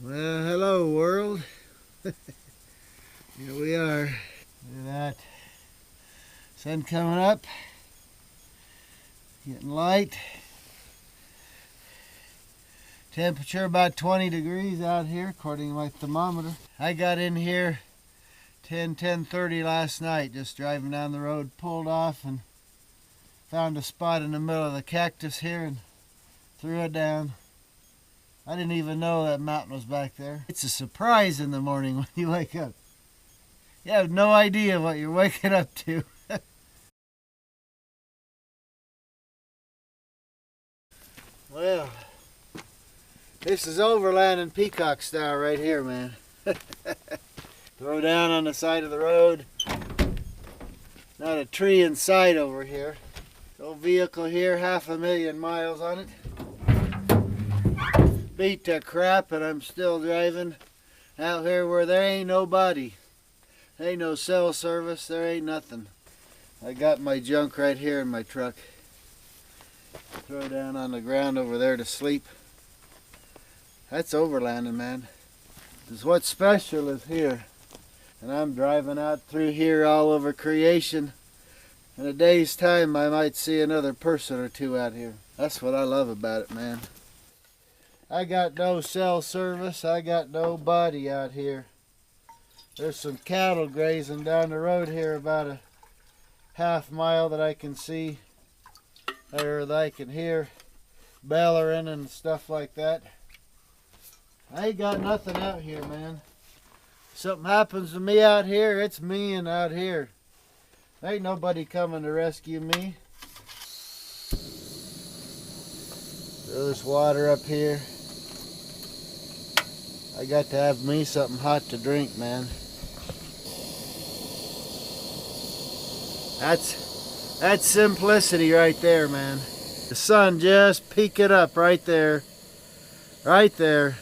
Well, hello world. Here we are. Look at that. Sun coming up. Getting light. Temperature about 20 degrees out here according to my thermometer. I got in here 10:30 last night, just driving down the road, pulled off and found a spot in the middle of the cactus here and threw it down. I didn't even know that mountain was back there. It's a surprise in the morning when you wake up. You have no idea what you're waking up to. Well, this is Overlanding Peacock style right here, man. Throw down on the side of the road. Not a tree in sight over here. Old vehicle here, 500,000 miles on it. Beat to crap, and I'm still driving out here where there ain't nobody. There ain't no cell service, there ain't nothing. I got my junk right here in my truck. Throw down on the ground over there to sleep. That's overlanding, man. Because what's special is here. And I'm driving out through here all over creation. In a day's time, I might see another person or two out here. That's what I love about it, man. I got no cell service. I got nobody out here. There's some cattle grazing down the road here about a half mile that I can see. Or that I can hear bellowing and stuff like that. I ain't got nothing out here, man. Something happens to me out here, it's me and out here. Ain't nobody coming to rescue me. There's water up here. I got to have me something hot to drink, man. That's simplicity right there, man. The sun just peeking up right there. Right there.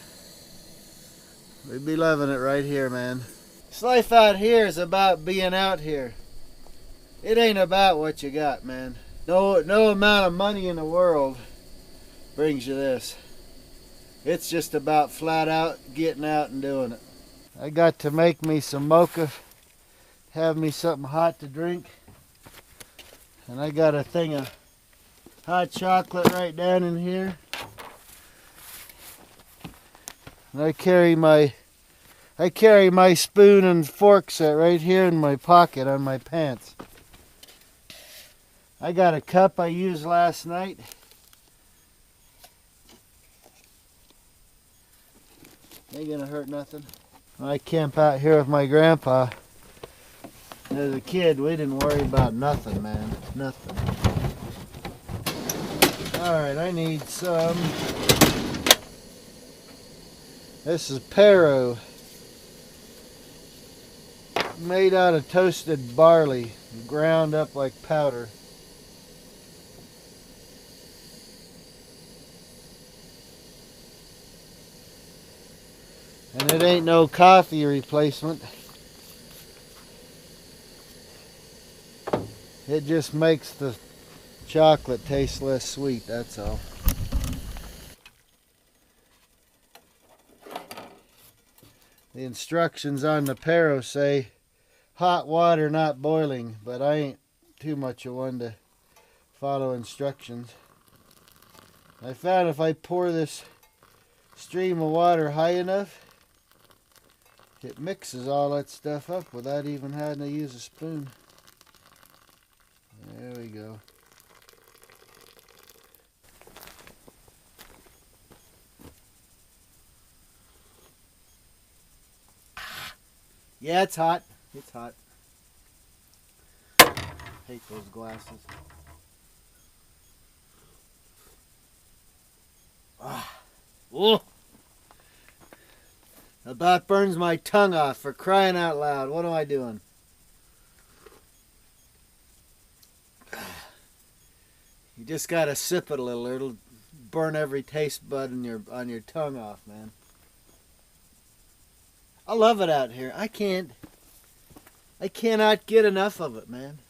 We'd be loving it right here, man. This life out here is about being out here. It ain't about what you got, man. No amount of money in the world brings you this. It's just about flat out getting out and doing it. I got to make me some mocha, have me something hot to drink. And I got a thing of hot chocolate right down in here. And I carry my spoon and fork set right here in my pocket on my pants. I got a cup I used last night. Ain't gonna hurt nothing. I camp out here with my grandpa. As a kid, we didn't worry about nothing, man. Nothing. Alright, I need some. This is Pero. Made out of toasted barley, ground up like powder. And it ain't no coffee replacement. It just makes the chocolate taste less sweet, that's all. The instructions on the Pero say hot water, not boiling, but I ain't too much of one to follow instructions. I found if I pour this stream of water high enough, it mixes all that stuff up without even having to use a spoon. There we go. Yeah, it's hot. It's hot. Hate those glasses. Oh. About burns my tongue off, for crying out loud. What am I doing? You just gotta sip it a little. It'll burn every taste bud on your tongue off, man. I love it out here. I cannot get enough of it, man.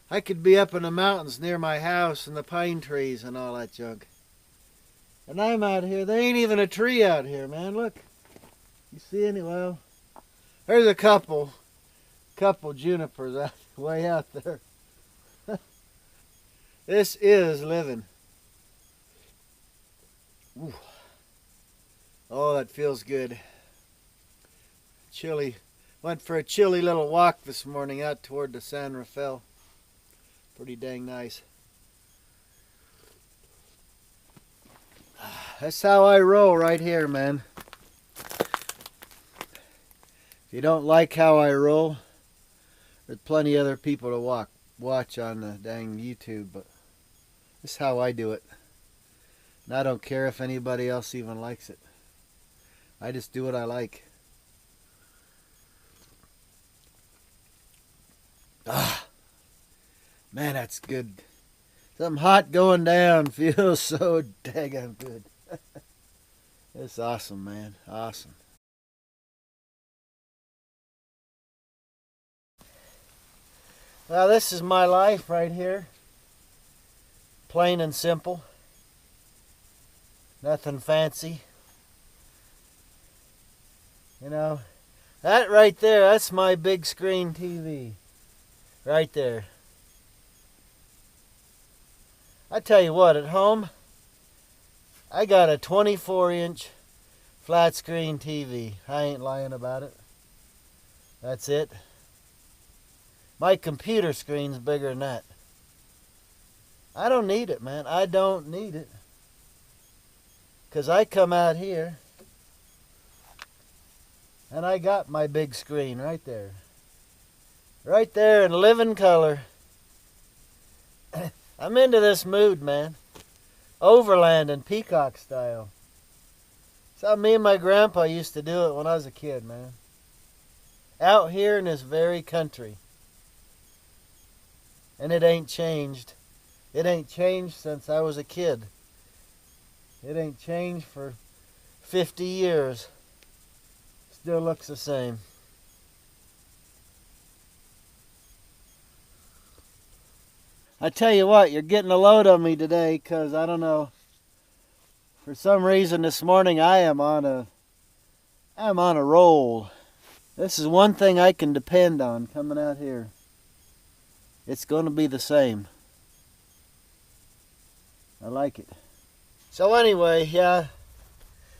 I could be up in the mountains near my house and the pine trees and all that junk. And I'm out here. There ain't even a tree out here, man. Look. You see any? Well, there's a couple junipers out, way out there. This is living. Ooh. Oh, that feels good. Chilly. Went for a chilly little walk this morning out toward the San Rafael. Pretty dang nice. That's how I roll right here, man. If you don't like how I roll, there's plenty other people to watch on the dang YouTube, but this is how I do it. And I don't care if anybody else even likes it. I just do what I like. Ah, man, that's good. Something hot going down feels so daggone good. It's awesome, man. Awesome. Well, this is my life right here. Plain and simple. Nothing fancy. You know, that right there, that's my big screen TV. Right there. I tell you what, at home, I got a 24-inch flat screen TV. I ain't lying about it. That's it. My computer screen's bigger than that. I don't need it, man. I don't need it. Because I come out here and I got my big screen right there. Right there in living color. I'm into this mood, man. Overlanding, Peacock style. That's how me and my grandpa used to do it when I was a kid, man. Out here in this very country. And it ain't changed. It ain't changed since I was a kid. It ain't changed for 50 years. Still looks the same. I tell you what, you're getting a load on me today because I don't know. For some reason this morning I am on a roll. This is one thing I can depend on coming out here. It's going to be the same. I like it. So anyway, yeah,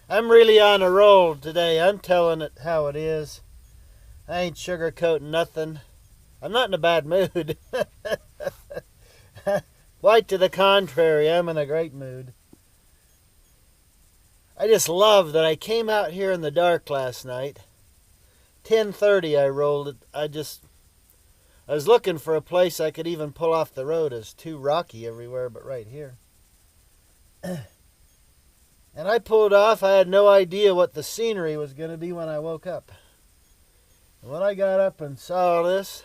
I'm really on a roll today. I'm telling it how it is. I ain't sugarcoating nothing. I'm not in a bad mood. Quite to the contrary, I'm in a great mood. I just love that I came out here in the dark last night. 10:30 I rolled it. I was looking for a place I could even pull off the road. It's too rocky everywhere but right here. And I pulled off. I had no idea what the scenery was going to be when I woke up. And when I got up and saw this,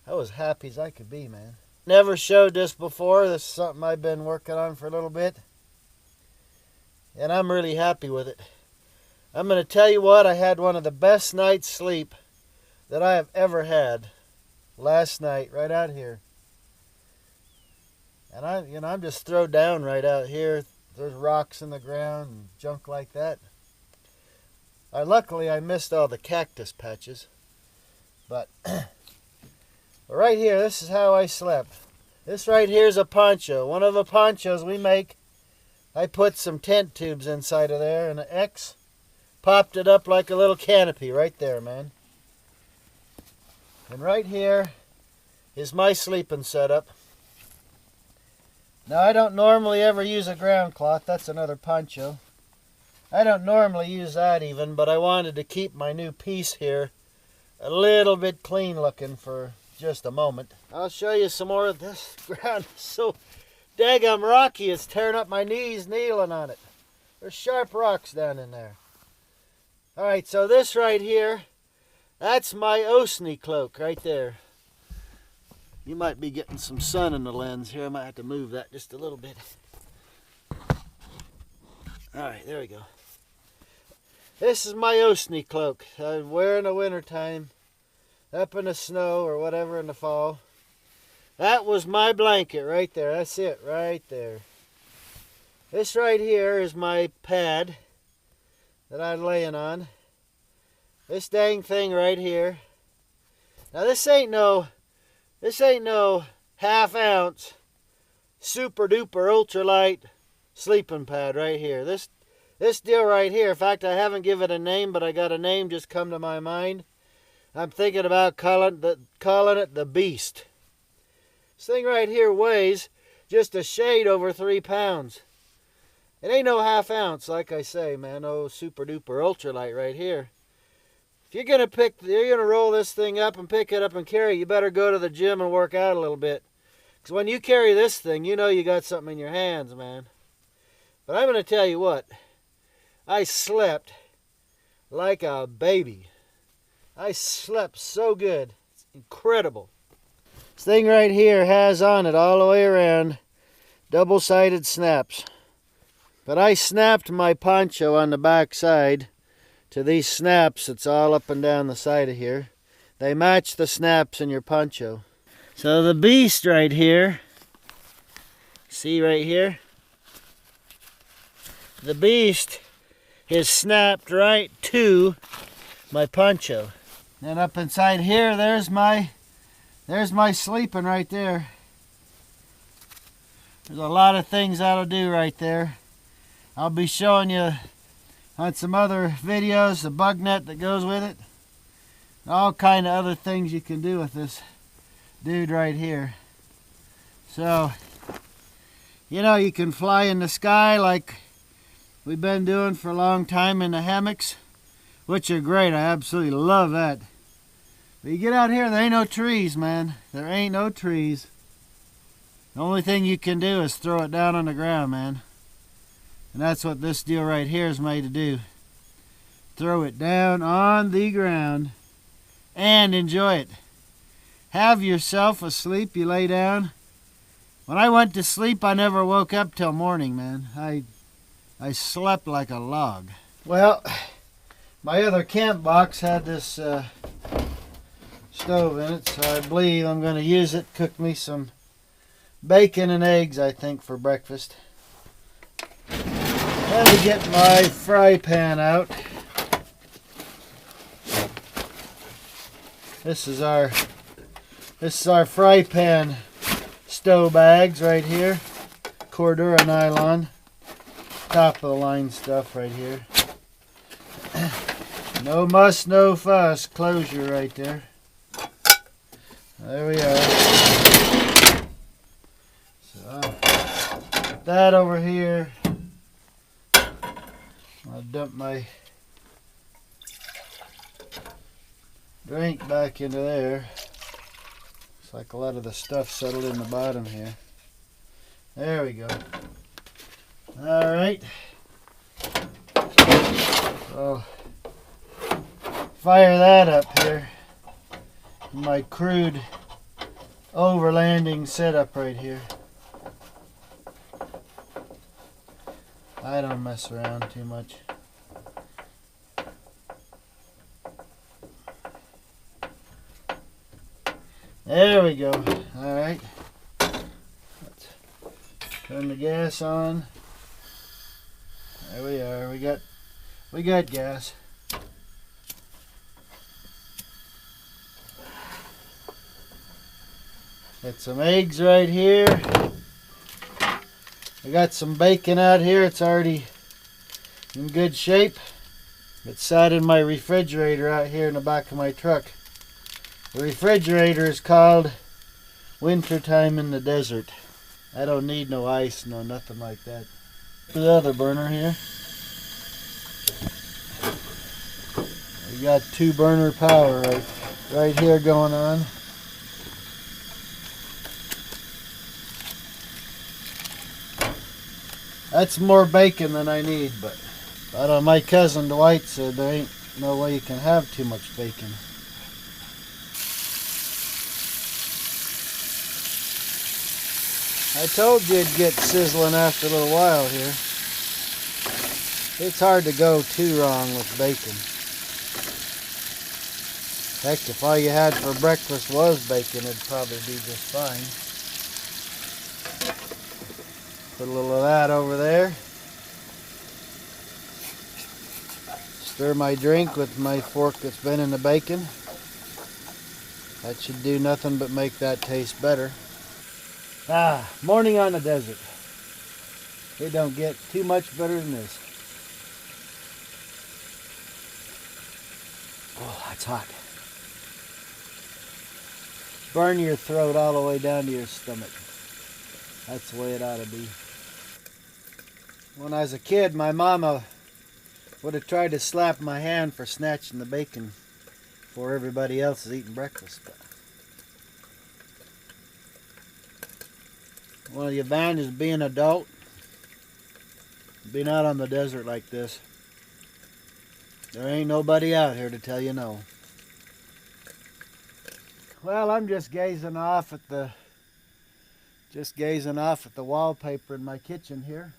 I was happy as I could be, man. Never showed this before. This is something I've been working on for a little bit. And I'm really happy with it. I'm going to tell you what, I had one of the best nights sleep that I have ever had last night right out here. And I'm just thrown down right out here. There's rocks in the ground and junk like that. Luckily I missed all the cactus patches. But right here, this is how I slept. This right here is a poncho. One of the ponchos we make. I put some tent tubes inside of there and an X popped it up like a little canopy right there, man. And right here is my sleeping setup. Now I don't normally ever use a ground cloth. That's another poncho. I don't normally use that even, but I wanted to keep my new piece here a little bit clean looking for just a moment. I'll show you some more of this ground. It's so daggum rocky, it's tearing up my knees kneeling on it. There's sharp rocks down in there. Alright, so this right here, that's my Osney cloak right there. You might be getting some sun in the lens here. I might have to move that just a little bit. Alright, there we go. This is my Osney cloak. I wear in the wintertime, up in the snow or whatever in the fall. That was my blanket right there. That's it right there. This right here is my pad that I'm laying on. This dang thing right here. Now this ain't no half ounce super duper ultralight sleeping pad right here. This deal right here. In fact, I haven't given it a name, but I got a name just come to my mind. I'm thinking about calling it the Beast. This thing right here weighs just a shade over 3 pounds. It ain't no half ounce, like I say, man. No super duper ultralight right here. If you're gonna roll this thing up and pick it up and carry it, you better go to the gym and work out a little bit. Because when you carry this thing, you know you got something in your hands, man. But I'm gonna tell you what. I slept like a baby. I slept so good. It's incredible. This thing right here has on it all the way around double-sided snaps. But I snapped my poncho on the back side to these snaps that's all up and down the side of here. They match the snaps in your poncho. So the Beast right here, see right here? The Beast is snapped right to my poncho. And up inside here, there's my sleeping right there. There's a lot of things that'll do right there. I'll be showing you on some other videos the bug net that goes with it. All kind of other things you can do with this dude right here. So, you know, you can fly in the sky like we've been doing for a long time in the hammocks, which are great. I absolutely love that. But you get out here, there ain't no trees, man. There ain't no trees. The only thing you can do is throw it down on the ground, man. And that's what this deal right here is made to do. Throw it down on the ground and enjoy it. Have yourself a sleep, you lay down. When I went to sleep, I never woke up till morning, man. I slept like a log. Well, my other camp box had this stove in it, so I believe I'm going to use it. Cook me some bacon and eggs, I think, for breakfast. Let me get my fry pan out. This is our fry pan stove bags right here. Cordura nylon. Top of the line stuff right here. No muss, no fuss. Closure right there. There we are. So put that over here. I'll dump my drink back into there. Looks like a lot of the stuff settled in the bottom here. There we go. Alright. So fire that up here. My crude overlanding setup right here. I don't mess around too much. There we go. Alright. Let's turn the gas on. There we are. We got gas. Got some eggs right here. I got some bacon out here. It's already in good shape. It's sat in my refrigerator out here in the back of my truck. The refrigerator is called Wintertime in the Desert. I don't need no ice, no nothing like that. The other burner here. We got 2 burner power right here going on. That's more bacon than I need, but my cousin Dwight said there ain't no way you can have too much bacon. I told you it'd get sizzling after a little while here. It's hard to go too wrong with bacon. Heck, if all you had for breakfast was bacon, it'd probably be just fine. Put a little of that over there. Stir my drink with my fork that's been in the bacon. That should do nothing but make that taste better. Morning on the desert. It don't get too much better than this. Oh, that's hot. Burn your throat all the way down to your stomach. That's the way it ought to be. When I was a kid, my mama would have tried to slap my hand for snatching the bacon before everybody else is eating breakfast. But one of the advantages of being an adult, being out on the desert like this, there ain't nobody out here to tell you no. Well, I'm just gazing off at the wallpaper in my kitchen here.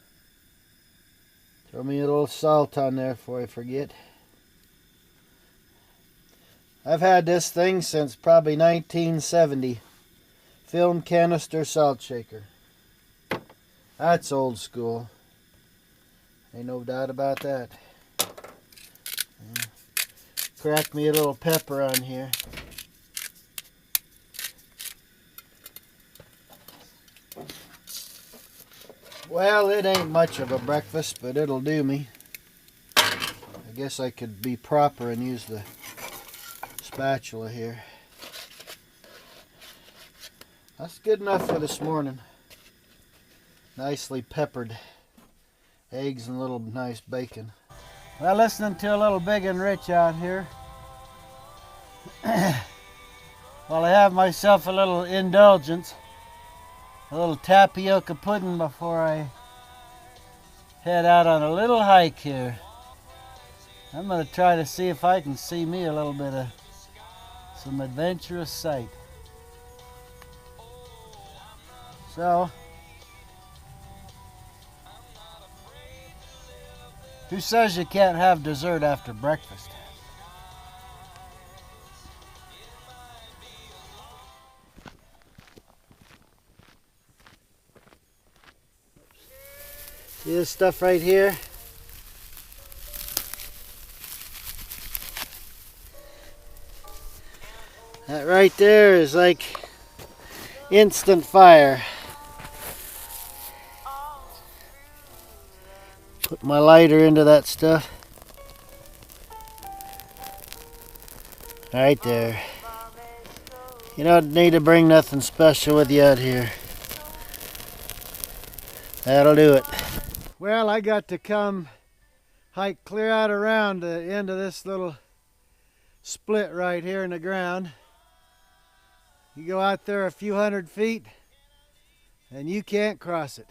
Throw me a little salt on there before I forget. I've had this thing since probably 1970. Film canister salt shaker. That's old school. Ain't no doubt about that. Crack me a little pepper on here. Well, it ain't much of a breakfast, but it'll do me. I guess I could be proper and use the spatula here. That's good enough for this morning. Nicely peppered eggs and a little nice bacon. Well, listening to a little Big and Rich out here. While I have myself a little indulgence, a little tapioca pudding before I head out on a little hike here. I'm going to try to see if I can see me a little bit of some adventurous sight. So, who says you can't have dessert after breakfast? See this stuff right here? That right there is like instant fire. Put my lighter into that stuff. Right there. You don't need to bring nothing special with you out here. That'll do it. Well, I got to come hike clear out around the end of this little split right here in the ground. You go out there a few hundred feet and you can't cross it.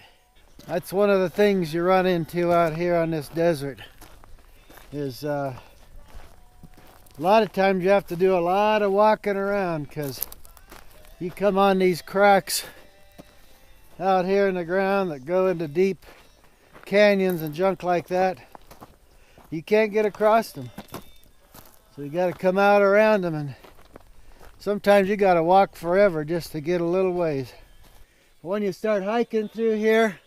That's one of the things you run into out here on this desert is a lot of times you have to do a lot of walking around because you come on these cracks out here in the ground that go into deep canyons and junk like that. You can't get across them. So you got to come out around them, and sometimes you got to walk forever just to get a little ways. When you start hiking through here,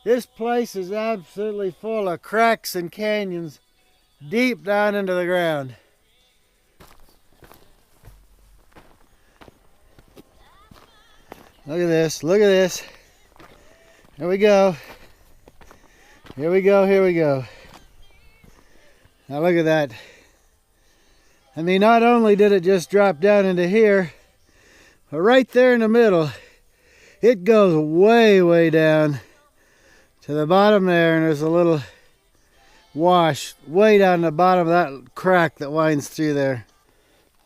this place is absolutely full of cracks and canyons deep down into the ground. Look at this, look at this. Here we go. Here we go, here we go. Now look at that. I mean, not only did it just drop down into here, but right there in the middle, it goes way, way down to the bottom there, and there's a little wash way down the bottom of that crack that winds through there.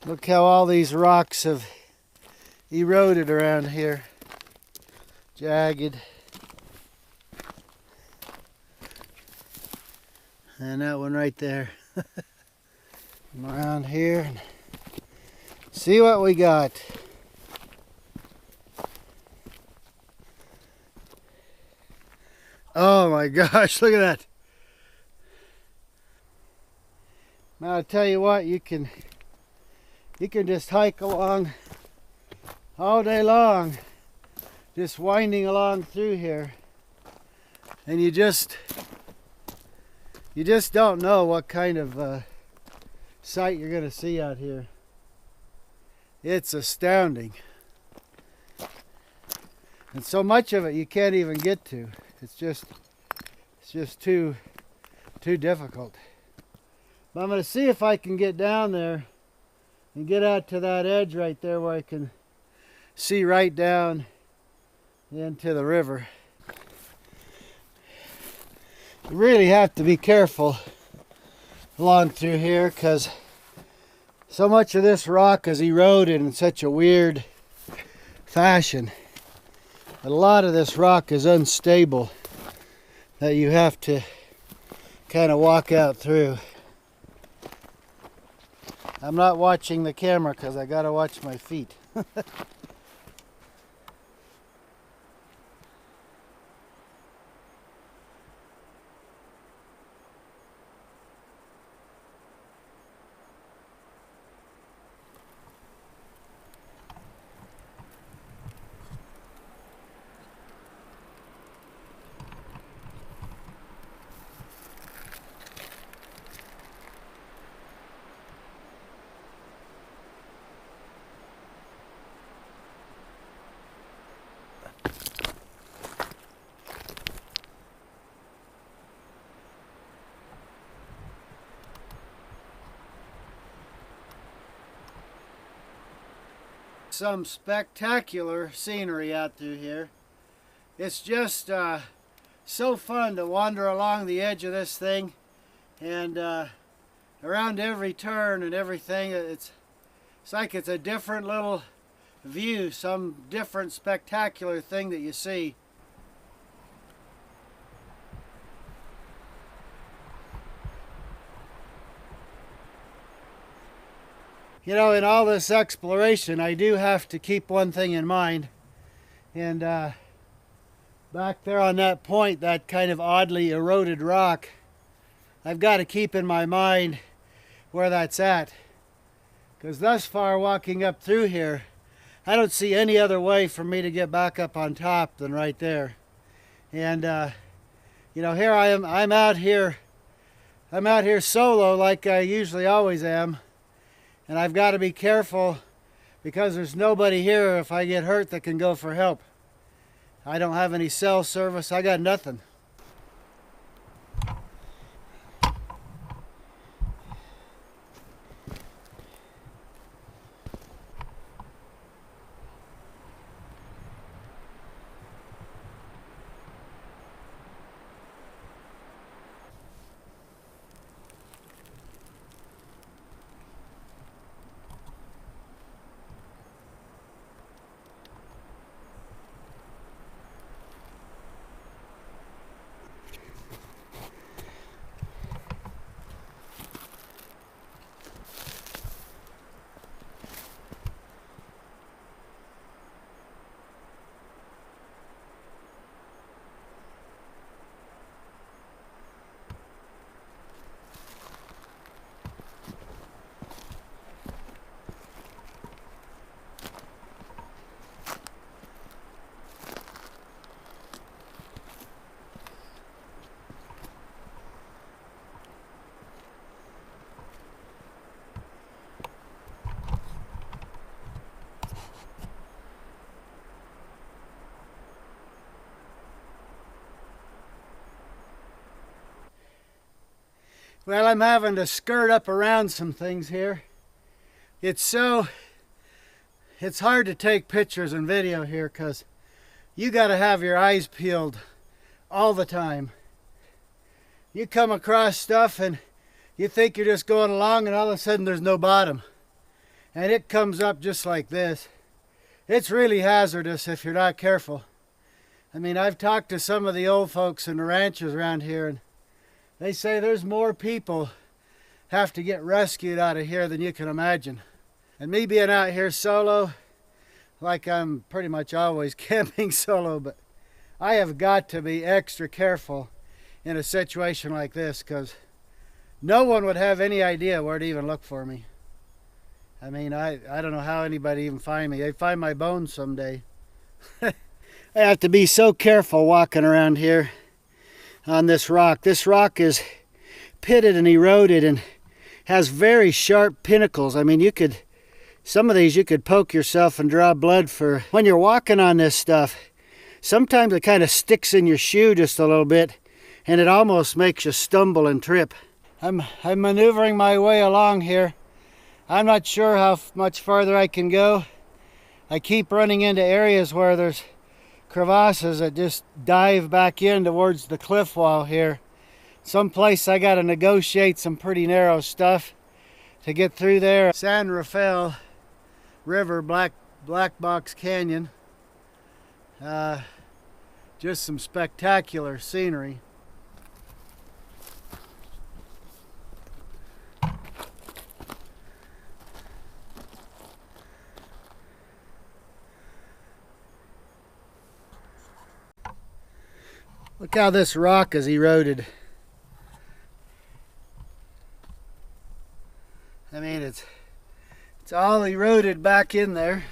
Look how all these rocks have eroded around here. Jagged. And that one right there. Come around here and see what we got. Oh my gosh, look at that. Now I tell you what, you can just hike along all day long, just winding along through here. And you just don't know what kind of sight you're going to see out here. It's astounding. And so much of it you can't even get to. It's just too difficult. But I'm going to see if I can get down there and get out to that edge right there where I can see right down into the river. You really have to be careful along through here because so much of this rock is eroded in such a weird fashion. A lot of this rock is unstable that you have to kind of walk out through. I'm not watching the camera because I gotta watch my feet. Some spectacular scenery out through here. It's just so fun to wander along the edge of this thing, and around every turn and everything. It's like it's a different little view, some different spectacular thing that you see. You know, in all this exploration, I do have to keep one thing in mind. And back there on that point, that kind of oddly eroded rock, I've got to keep in my mind where that's at. Because thus far, walking up through here, I don't see any other way for me to get back up on top than right there. And you know, here I am. I'm out here solo like I usually always am. And I've got to be careful because there's nobody here if I get hurt that can go for help. I don't have any cell service. I got nothing. Well, I'm having to skirt up around some things here. It's hard to take pictures and video here because you got to have your eyes peeled all the time. You come across stuff and you think you're just going along and all of a sudden there's no bottom. And it comes up just like this. It's really hazardous if you're not careful. I mean, I've talked to some of the old folks in the ranches around here, and they say there's more people have to get rescued out of here than you can imagine. And me being out here solo, like I'm pretty much always camping solo, but I have got to be extra careful in a situation like this because no one would have any idea where to even look for me. I mean, I don't know how anybody even find me. They find my bones someday. I have to be so careful walking around here. on this rock. This rock is pitted and eroded and has very sharp pinnacles. I mean, some of these you could poke yourself and draw blood for. When you're walking on this stuff, sometimes it kind of sticks in your shoe just a little bit and it almost makes you stumble and trip. I'm maneuvering my way along here. I'm not sure how much farther I can go. I keep running into areas where there's crevasses that just dive back in towards the cliff wall here. Someplace I gotta negotiate some pretty narrow stuff to get through there. San Rafael River, Black Box Canyon. Just some spectacular scenery. Look how this rock is eroded. I mean, it's all eroded back in there.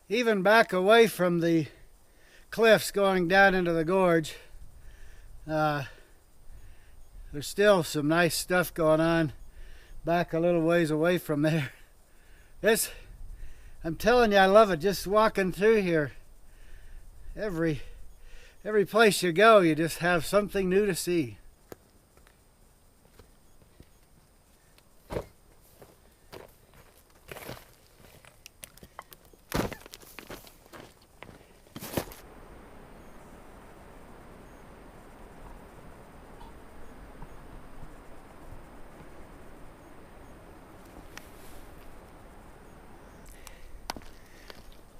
Even back away from the cliffs going down into the gorge, there's still some nice stuff going on back a little ways away from there. I'm telling you, I love it just walking through here. Every place you go, you just have something new to see.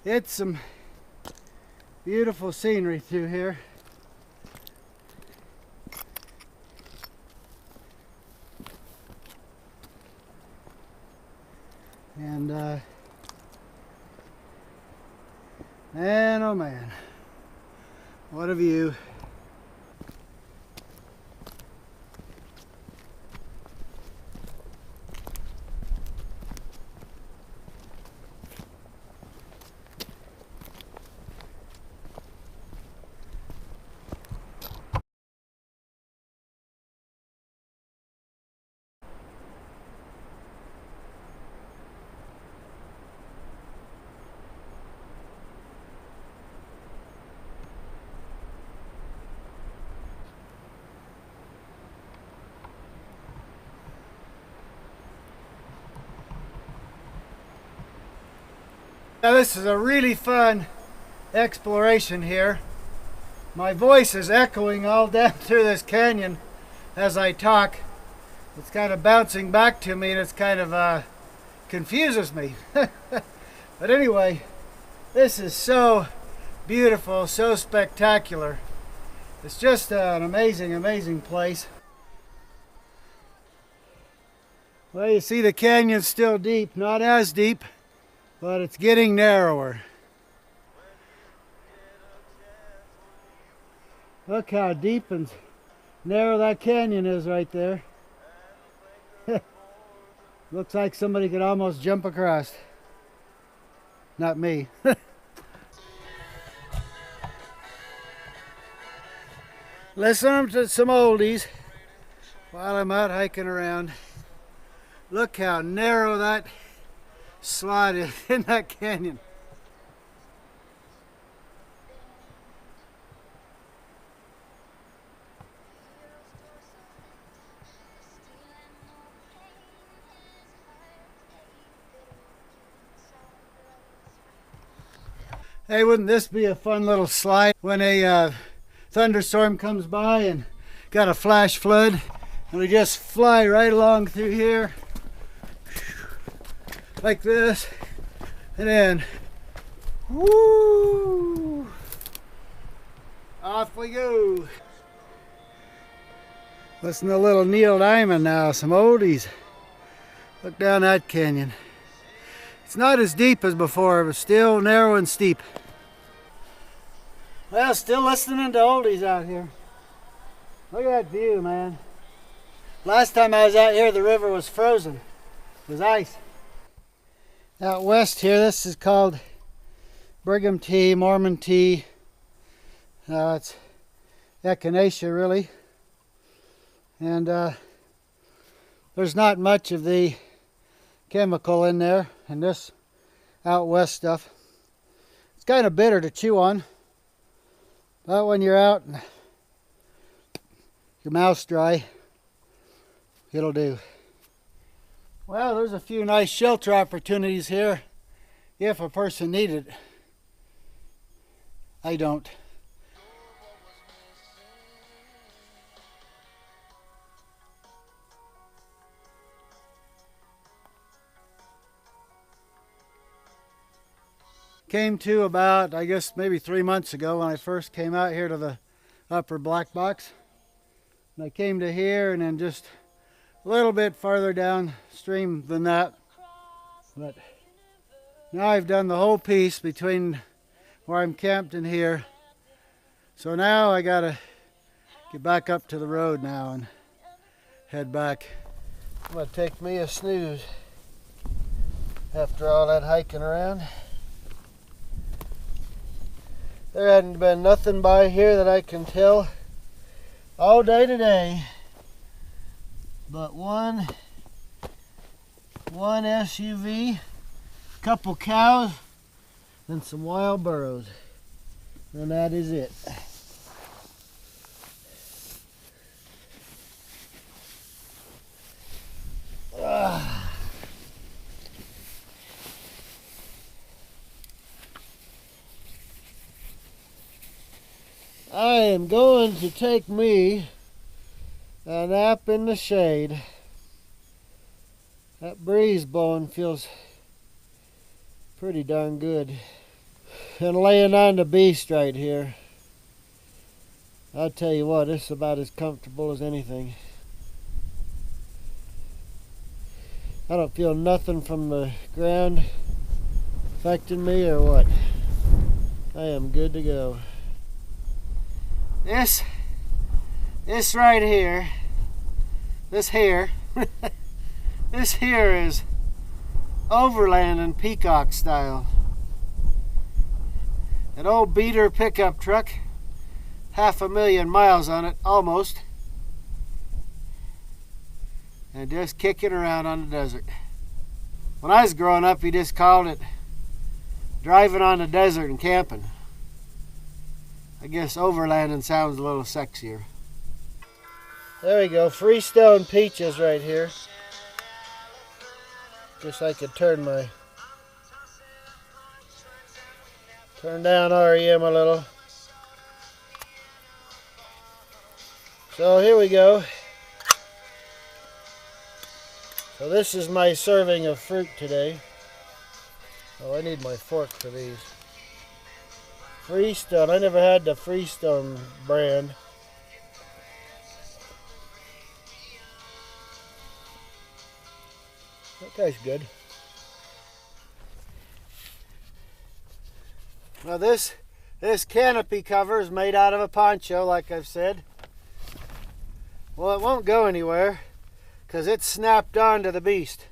It's some beautiful scenery through here. And man, oh man, what a view. Now this is a really fun exploration here. My voice is echoing all down through this canyon as I talk. It's kind of bouncing back to me and it's kind of confuses me. But anyway, this is so beautiful, so spectacular. It's just an amazing, amazing place. Well, you see the canyon's still deep, not as deep, but it's getting narrower. Look how deep and narrow that canyon is right there. Looks like somebody could almost jump across. Not me. Listen to some oldies while I'm out hiking around. Look how narrow that slide is in that canyon. Hey, wouldn't this be a fun little slide when a thunderstorm comes by and got a flash flood and we just fly right along through here like this, and then woo, off we go. Listen to a little Neil Diamond now, some oldies. Look down that canyon. It's not as deep as before, but still narrow and steep. Well, still listening to oldies out here. Look at that view, man. Last time I was out here, the river was frozen. It was ice. Out west here, this is called Brigham tea, Mormon tea. It's echinacea really. And there's not much of the chemical in there in this out west stuff. It's kind of bitter to chew on, but when you're out and your mouth's dry, it'll do. Well, there's a few nice shelter opportunities here if a person needed it. I don't. Came to about, I guess, maybe 3 months ago when I first came out here to the upper black box. And I came to here and then just a little bit farther downstream than that. But now I've done the whole piece between where I'm camped and here. So now I gotta get back up to the road now and head back. I'm gonna take me a snooze after all that hiking around. There hadn't been nothing by here that I can tell all day today but one SUV, a couple cows, and some wild burros. And that is it. I am going to take me a nap in the shade. That breeze blowing feels pretty darn good. And laying on the beast right here, I'll tell you what, it's about as comfortable as anything. I don't feel nothing from the ground affecting me or what. I am good to go. This right here, this here is Overlanding Peacock style. An old beater pickup truck, 500,000 miles on it, almost. And just kicking around on the desert. When I was growing up, he just called it driving on the desert and camping. I guess overlanding sounds a little sexier. There we go, Freestone Peaches right here. Guess I could turn down REM a little. So here we go. So this is my serving of fruit today. Oh, I need my fork for these. Freestone. I never had the Freestone brand. That tastes good. Now this canopy cover is made out of a poncho, like I've said. Well, it won't go anywhere because it's snapped onto the beast.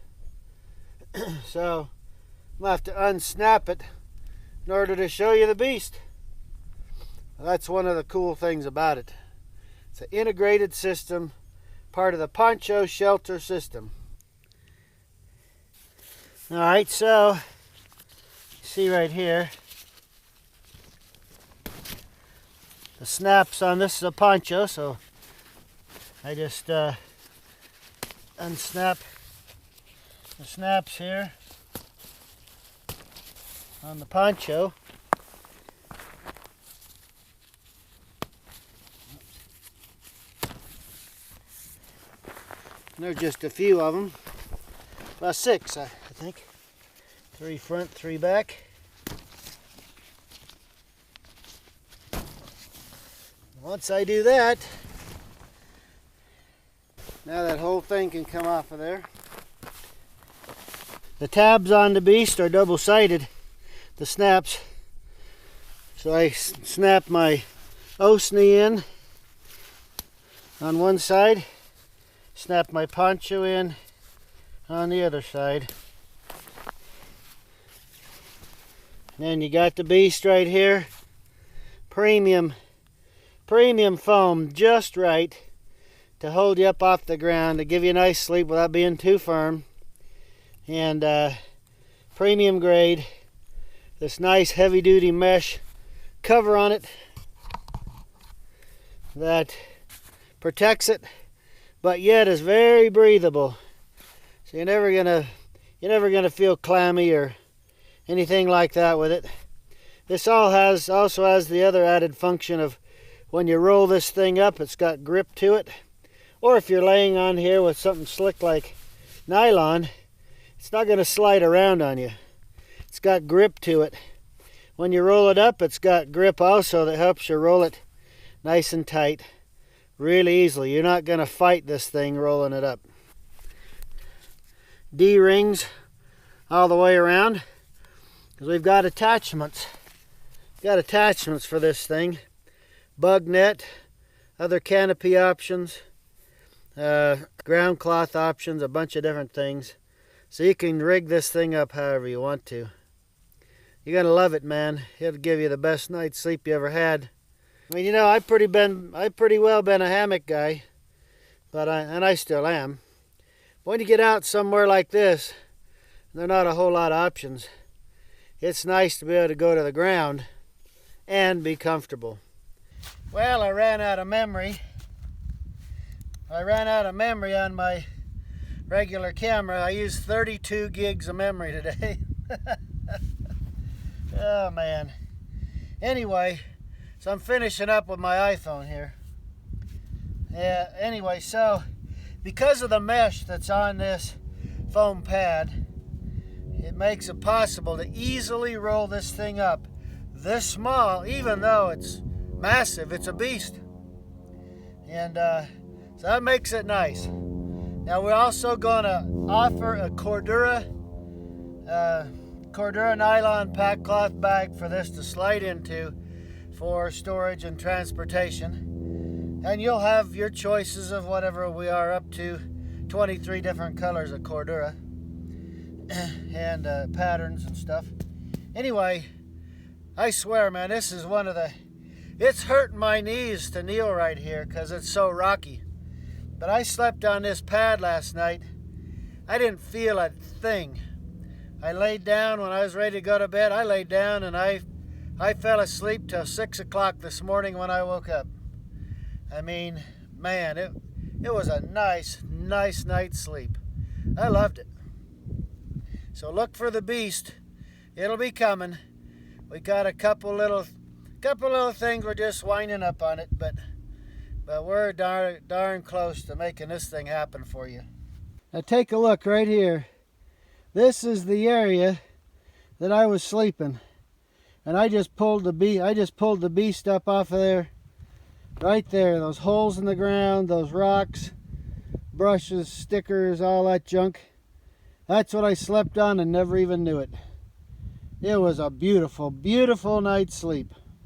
So I'm going to have to unsnap it in order to show you the beast. That's one of the cool things about it. It's an integrated system, part of the poncho shelter system. Alright, so see right here, the snaps on this is a poncho, so I just unsnap the snaps here on the poncho. And there's just a few of them. Well, 6, I think. 3 front, 3 back. Once I do that, now that whole thing can come off of there. The tabs on the beast are double-sided, the snaps. So I snap my Osney in on one side, snap my poncho in on the other side. And you got the beast right here. Premium foam, just right to hold you up off the ground, to give you a nice sleep without being too firm. And premium grade, this nice heavy duty mesh cover on it that protects it, but yet is very breathable. So you're never gonna feel clammy or anything like that with it. This also has the other added function of when you roll this thing up, it's got grip to it. Or if you're laying on here with something slick like nylon, it's not going to slide around on you. It's got grip to it. When you roll it up, it's got grip also that helps you roll it nice and tight really easily. You're not going to fight this thing rolling it up. D-rings all the way around, because we've got attachments. Got attachments for this thing. Bug net, other canopy options, ground cloth options, a bunch of different things. So you can rig this thing up however you want to. You're going to love it, man. It'll give you the best night's sleep you ever had. I mean, you know, I've pretty well been a hammock guy, but I still am. But when you get out somewhere like this, there are not a whole lot of options. It's nice to be able to go to the ground and be comfortable. Well, I ran out of memory. On my regular camera. I used 32 gigs of memory today. Oh man. Anyway, so I'm finishing up with my iPhone here. Yeah, anyway, so because of the mesh that's on this foam pad, it makes it possible to easily roll this thing up this small, even though it's massive. It's a beast. And so that makes it nice. Now we're also going to offer a Cordura nylon pack cloth bag for this to slide into for storage and transportation. And you'll have your choices of whatever. We are up to 23 different colors of Cordura and patterns and stuff. Anyway, I swear, man, this is one of the... It's hurting my knees to kneel right here because it's so rocky. But I slept on this pad last night. I didn't feel a thing. I laid down when I was ready to go to bed. I laid down and I fell asleep till 6 o'clock this morning when I woke up. I mean, man, it was a nice night's sleep. I loved it. So look for the beast. It'll be coming. We got a couple little things we're just winding up on it, but we're darn close to making this thing happen for you. Now take a look right here. This is the area that I was sleeping, and I just pulled the beast up off of there, right there. Those holes in the ground, those rocks, brushes, stickers, all that junk. That's what I slept on and never even knew it. It was a beautiful, beautiful night's sleep.